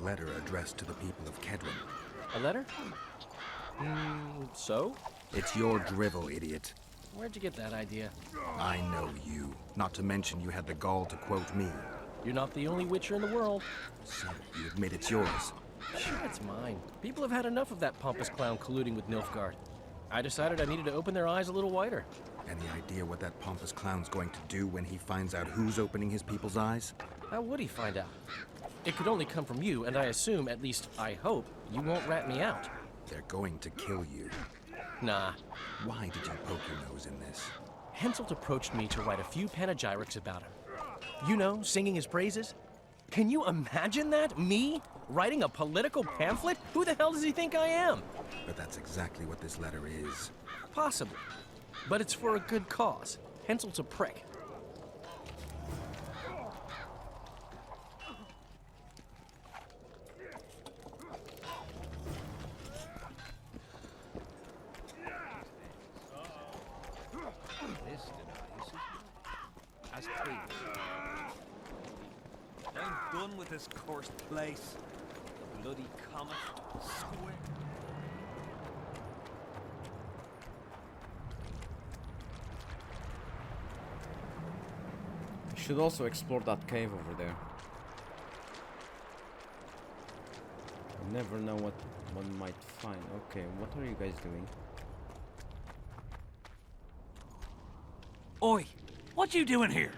letter addressed to the people of Kedwin. A letter? So? It's your drivel, idiot. Where'd you get that idea? I know you. Not to mention you had the gall to quote me. You're not the only witcher in the world. So, you admit it's yours. Sure, it's mine. People have had enough of that pompous clown colluding with Nilfgaard. I decided I needed to open their eyes a little wider. Any idea what that pompous clown's going to do when he finds out who's opening his people's eyes? How would he find out? It could only come from you, and I assume, at least I hope, you won't rat me out. They're going to kill you. Nah. Why did you poke your nose in this? Henselt approached me to write a few panegyrics about him. You know, singing his praises. Can you imagine that? Me? Writing a political pamphlet? Who the hell does he think I am? But that's exactly what this letter is. Possibly. But it's for a good cause. Henselt's a prick. I'm done with this cursed place. The bloody comet square. I should also explore that cave over there. You never know what one might find. Okay, what are you guys doing? Oi! What you doing here?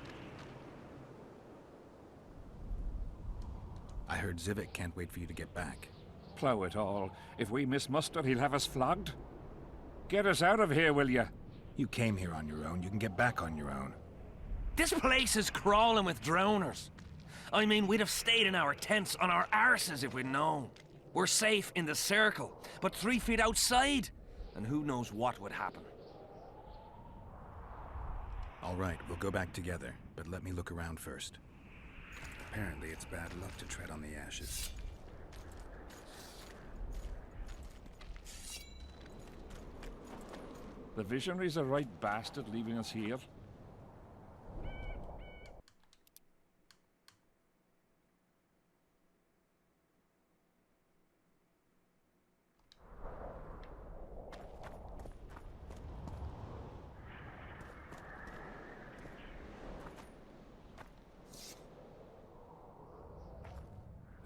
I heard Zivik can't wait for you to get back. Plough it all. If we miss muster, he'll have us flogged. Get us out of here, will you? You came here on your own. You can get back on your own. This place is crawling with drowners. I mean, we'd have stayed in our tents on our arses if we'd known. We're safe in the circle, but 3 feet outside, and who knows what would happen. All right, we'll go back together, but let me look around first. Apparently, it's bad luck to tread on the ashes. The visionary's a right bastard leaving us here.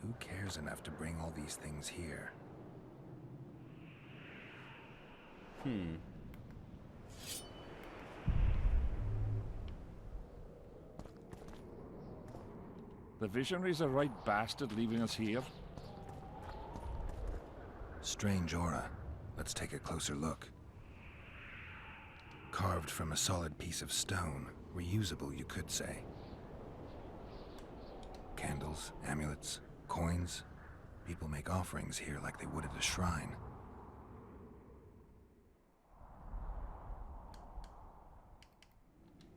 Who cares enough to bring all these things here? The visionary's a right bastard leaving us here. Strange aura. Let's take a closer look. Carved from a solid piece of stone. Reusable, you could say. Candles, amulets, coins. People make offerings here like they would at a shrine.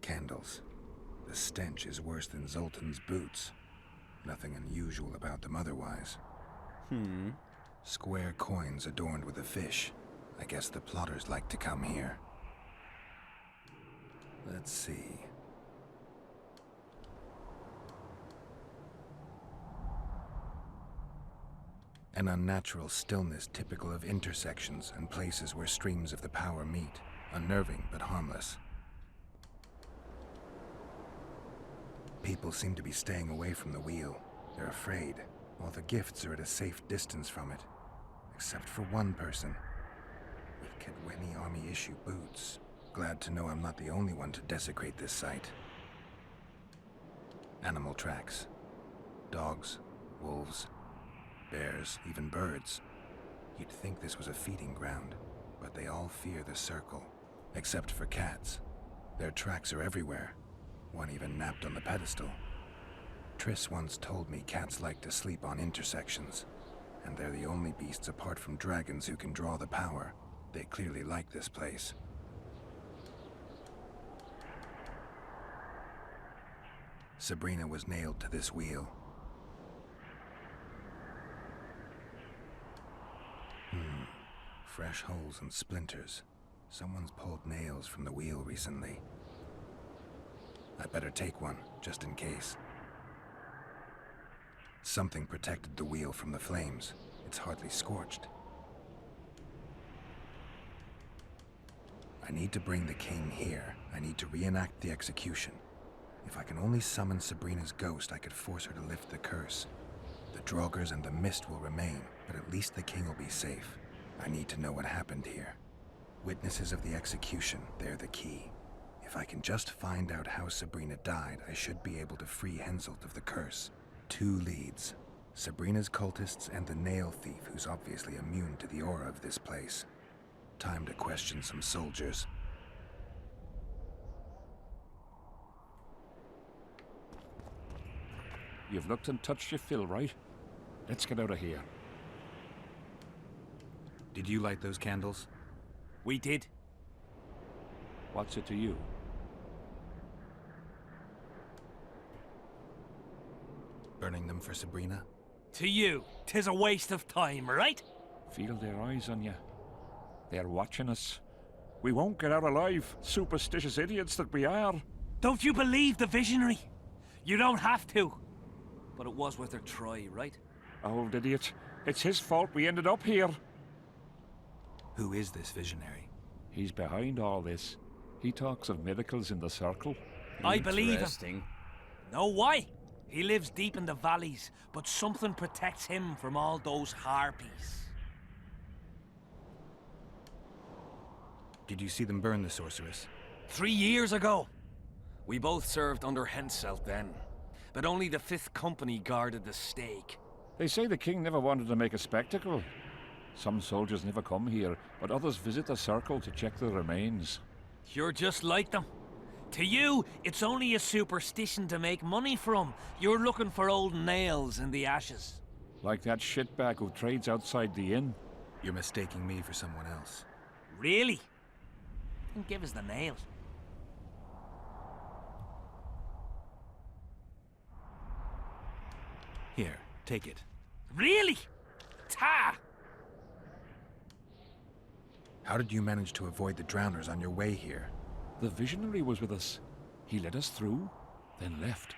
Candles. The stench is worse than Zoltan's boots. Nothing unusual about them otherwise. Square coins adorned with a fish. I guess the plotters like to come here. Let's see. An unnatural stillness typical of intersections and places where streams of the power meet. Unnerving but harmless. People seem to be staying away from the wheel. They're afraid. All the gifts are at a safe distance from it. Except for one person. With Kedweni Army issue boots. Glad to know I'm not the only one to desecrate this site. Animal tracks. Dogs, wolves, bears, even birds. You'd think this was a feeding ground, but they all fear the circle. Except for cats. Their tracks are everywhere. One even napped on the pedestal. Triss once told me cats like to sleep on intersections, and they're the only beasts apart from dragons who can draw the power. They clearly like this place. Sabrina was nailed to this wheel. Fresh holes and splinters. Someone's pulled nails from the wheel recently. I better take one, just in case. Something protected the wheel from the flames. It's hardly scorched. I need to bring the king here. I need to reenact the execution. If I can only summon Sabrina's ghost, I could force her to lift the curse. The Draugrs and the mist will remain, but at least the king will be safe. I need to know what happened here. Witnesses of the execution, they're the key. If I can just find out how Sabrina died, I should be able to free Henselt of the curse. 2 leads. Sabrina's cultists and the nail thief, who's obviously immune to the aura of this place. Time to question some soldiers. You've looked and touched your fill, right? Let's get out of here. Did you light those candles? We did. What's it to you? Burning them for Sabrina? To you, 'tis a waste of time, right? Feel their eyes on you. They're watching us. We won't get out alive, superstitious idiots that we are. Don't you believe the visionary? You don't have to. But it was worth a try, right? Old idiot. It's his fault we ended up here. Who is this visionary? He's behind all this. He talks of miracles in the circle. I believe him. Interesting. Know why? He lives deep in the valleys, but something protects him from all those harpies. Did you see them burn the sorceress? 3 years ago. We both served under Henselt then, but only the 5th Company guarded the stake. They say the king never wanted to make a spectacle. Some soldiers never come here, but others visit the circle to check the remains. You're just like them. To you, it's only a superstition to make money from. You're looking for old nails in the ashes. Like that shitbag who trades outside the inn. You're mistaking me for someone else. Really? Then give us the nails. Here, take it. Really? Ta! How did you manage to avoid the drowners on your way here? The visionary was with us. He led us through, then left.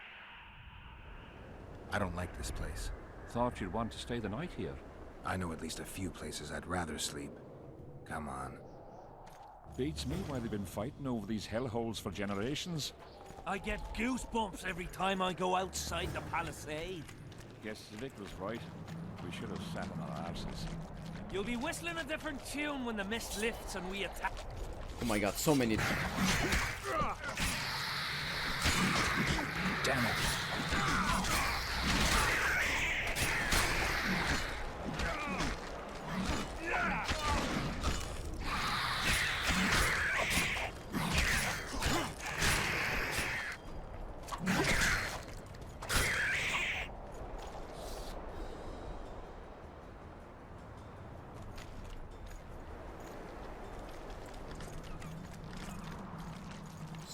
I don't like this place. Thought you'd want to stay the night here. I know at least a few places I'd rather sleep. Come on. Beats me why they've been fighting over these hellholes for generations. I get goosebumps every time I go outside the palisade. Guess Vic was right. We should have sat on our arses. You'll be whistling a different tune when the mist lifts and we attack. Oh my god, so many. Damn it.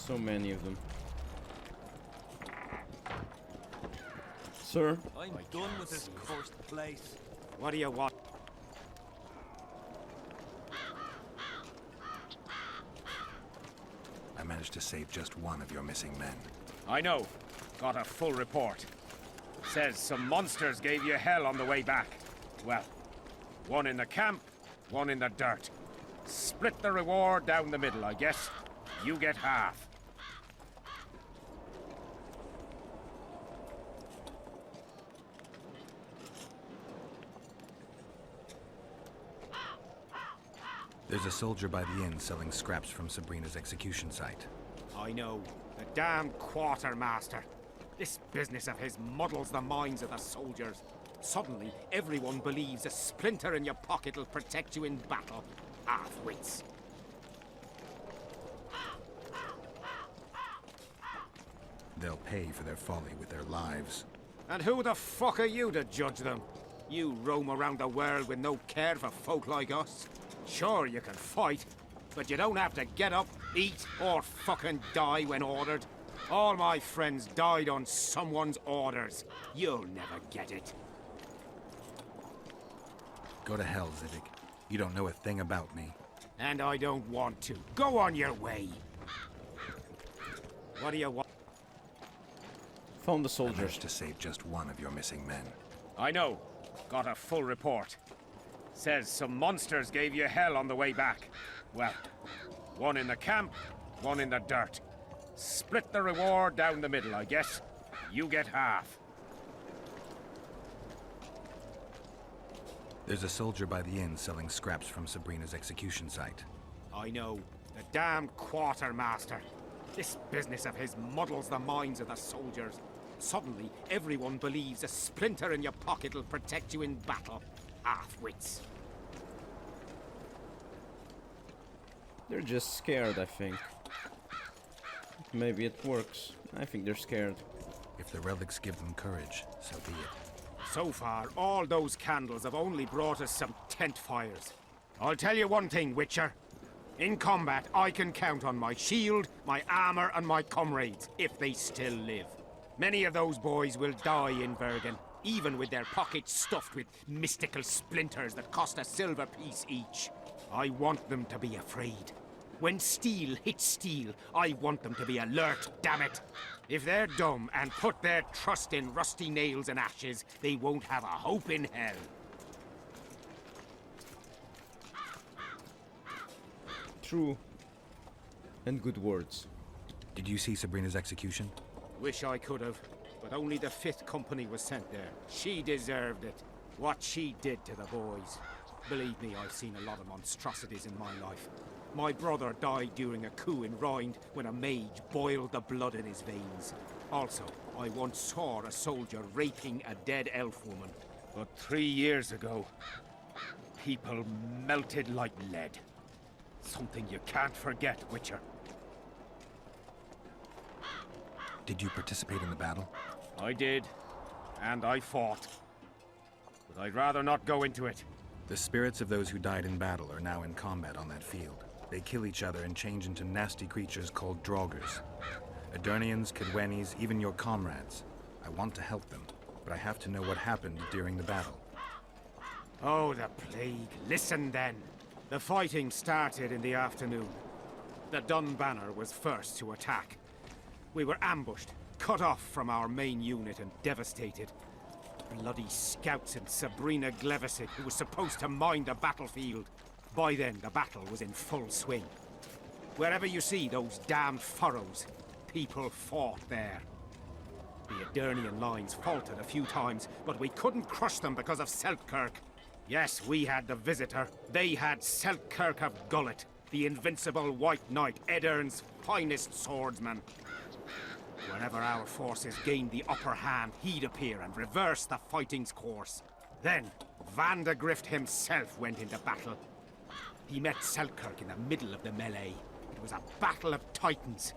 So many of them. Sir? I'm done with this cursed place. What do you want? I managed to save just one of your missing men. I know. Got a full report. Says some monsters gave you hell on the way back. Well, one in the camp, one in the dirt. Split the reward down the middle, I guess. You get half. There's a soldier by the inn selling scraps from Sabrina's execution site. I know. The damn quartermaster. This business of his muddles the minds of the soldiers. Suddenly, everyone believes a splinter in your pocket will protect you in battle. Half-wits. They'll pay for their folly with their lives. And who the fuck are you to judge them? You roam around the world with no care for folk like us. Sure, you can fight, but you don't have to get up, eat, or fucking die when ordered. All my friends died on someone's orders. You'll never get it. Go to hell, Zivik. You don't know a thing about me. And I don't want to. Go on your way. What do you want? Found the I soldiers. managed to save just one of your missing men. I know. Got a full report. Says some monsters gave you hell on the way back. Well, one in the camp, one in the dirt. Split the reward down the middle, I guess. You get half. There's a soldier by the inn selling scraps from Sabrina's execution site. I know. The damn quartermaster. This business of his muddles the minds of the soldiers. Suddenly, everyone believes a splinter in your pocket'll protect you in battle. Half-wits. They're just scared, I think. Maybe it works. I think they're scared. If the relics give them courage, so be it. So far, all those candles have only brought us some tent fires. I'll tell you one thing, Witcher. In combat, I can count on my shield, my armor, and my comrades, if they still live. Many of those boys will die in Bergen, even with their pockets stuffed with mystical splinters that cost a silver piece each. I want them to be afraid. When steel hits steel, I want them to be alert, damn it! If they're dumb and put their trust in rusty nails and ashes, they won't have a hope in hell. True. And good words. Did you see Sabrina's execution? Wish I could have, but only the 5th Company was sent there. She deserved it. What she did to the boys. Believe me, I've seen a lot of monstrosities in my life. My brother died during a coup in Rind when a mage boiled the blood in his veins. Also, I once saw a soldier raping a dead elf woman. But 3 years ago, people melted like lead. Something you can't forget, Witcher. Did you participate in the battle? I did, and I fought. But I'd rather not go into it. The spirits of those who died in battle are now in combat on that field. They kill each other and change into nasty creatures called Draugrs. Eternians, Kedwenis, even your comrades. I want to help them, but I have to know what happened during the battle. Oh, the plague. Listen then. The fighting started in the afternoon. The Dun Banner was first to attack. We were ambushed, cut off from our main unit and devastated. Bloody scouts and Sabrina Glevisit, who was supposed to mind the battlefield. By then, the battle was in full swing. Wherever you see those damned furrows, people fought there. The Eternian lines faltered a few times, but we couldn't crush them because of Seltkirk. Yes, we had the Visitor. They had Seltkirk of Gullet, the invincible White Knight, Edern's finest swordsman. Whenever our forces gained the upper hand, he'd appear and reverse the fighting's course. Then, Vandegrift himself went into battle. He met Seltkirk in the middle of the melee. It was a battle of titans.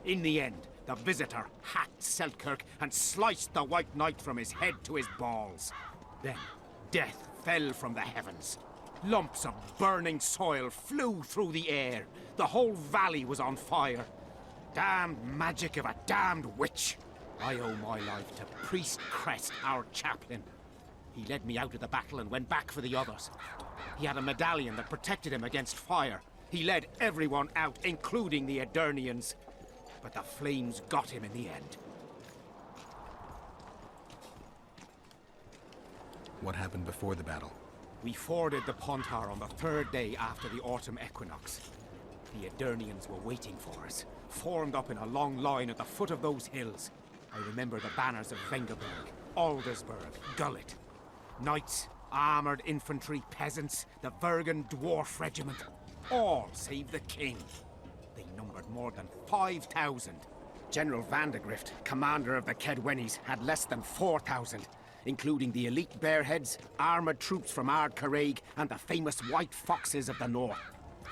In the end, the Visitor hacked Seltkirk and sliced the White Knight from his head to his balls. Then, death fell from the heavens. Lumps of burning soil flew through the air. The whole valley was on fire. Damned magic of a damned witch. I owe my life to Priest Crest, our chaplain. He led me out of the battle and went back for the others. He had a medallion that protected him against fire. He led everyone out, including the Eternians. But the flames got him in the end. What happened before the battle? We forded the Pontar on the 3rd day after the autumn equinox. The Eternians were waiting for us, formed up in a long line at the foot of those hills. I remember the banners of Vengerberg, Aldersburg, Gullet. Knights, armored infantry, peasants, the Vergen Dwarf Regiment. All save the king. They numbered more than 5,000. General Vandegrift, commander of the Kedwenis, had less than 4,000, including the elite Bearheads, armored troops from Ard Caraig, and the famous White Foxes of the North.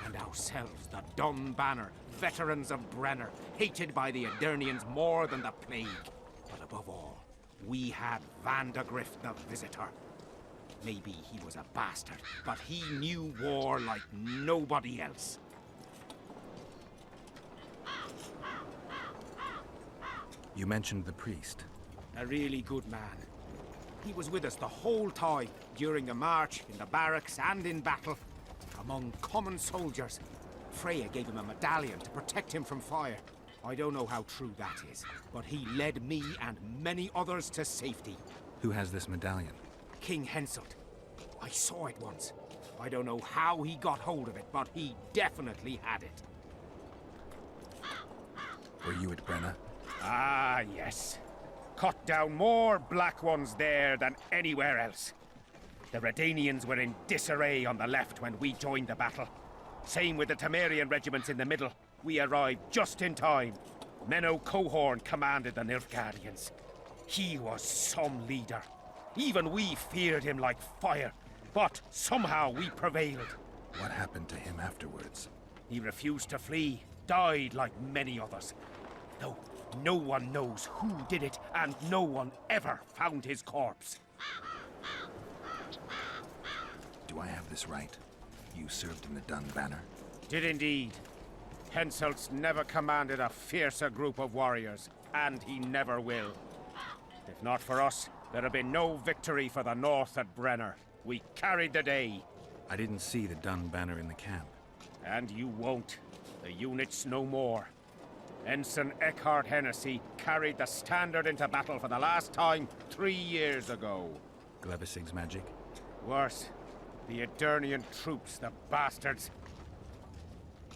And ourselves, the Dun Banner, veterans of Brenner, hated by the Eternians more than the plague. But above all, we had Vandegrift the Visitor. Maybe he was a bastard, but he knew war like nobody else. You mentioned the priest. A really good man. He was with us the whole time, during the march, in the barracks, and in battle. Among common soldiers. Freya gave him a medallion to protect him from fire. I don't know how true that is, but he led me and many others to safety. Who has this medallion? King Henselt. I saw it once. I don't know how he got hold of it, but he definitely had it. Were you at Brenna? Ah, yes. Cut down more black ones there than anywhere else. The Redanians were in disarray on the left when we joined the battle. Same with the Temerian regiments in the middle. We arrived just in time. Menno Cohorn commanded the Nilfgaardians. He was some leader. Even we feared him like fire. But somehow we prevailed. What happened to him afterwards? He refused to flee, died like many others. Though no one knows who did it, and no one ever found his corpse. Do I have this right? You served in the Dun Banner? Did indeed. Henselt's never commanded a fiercer group of warriors, and he never will. If not for us, there'd have been no victory for the North at Brenner. We carried the day. I didn't see the Dun Banner in the camp. And you won't. The unit's no more. Ensign Eckhart Hennessy carried the standard into battle for the last time 3 years ago. Glevisig's magic? Worse. The Edirnian troops, the bastards.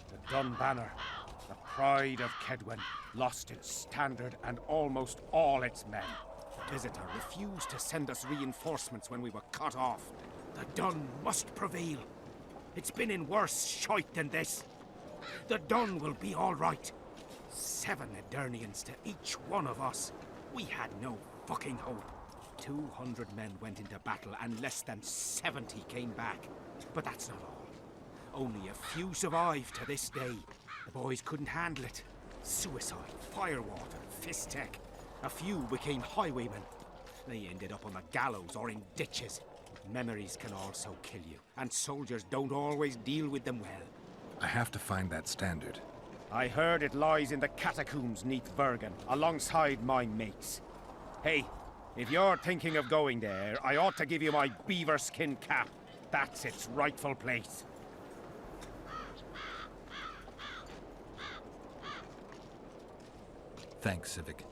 The Dun Banner, the pride of Kedwen, lost its standard and almost all its men. The Visitor refused to send us reinforcements when we were cut off. The Dun must prevail. It's been in worse shite than this. The Dun will be all right. 7 Edirnians to each one of us. We had no fucking hope. 200 men went into battle and less than 70 came back. But that's not all. Only a few survived to this day. The boys couldn't handle it. Suicide, firewater, fist tech. A few became highwaymen. They ended up on the gallows or in ditches. Memories can also kill you, and soldiers don't always deal with them well. I have to find that standard. I heard it lies in the catacombs neath Bergen, alongside my mates. Hey, if you're thinking of going there, I ought to give you my beaver skin cap. That's its rightful place. Thanks, Civic.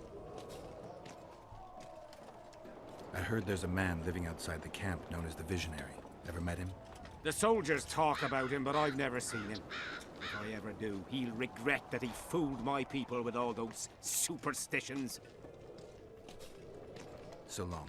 I heard there's a man living outside the camp known as the Visionary. Ever met him? The soldiers talk about him, but I've never seen him. If I ever do, he'll regret that he fooled my people with all those superstitions. So long.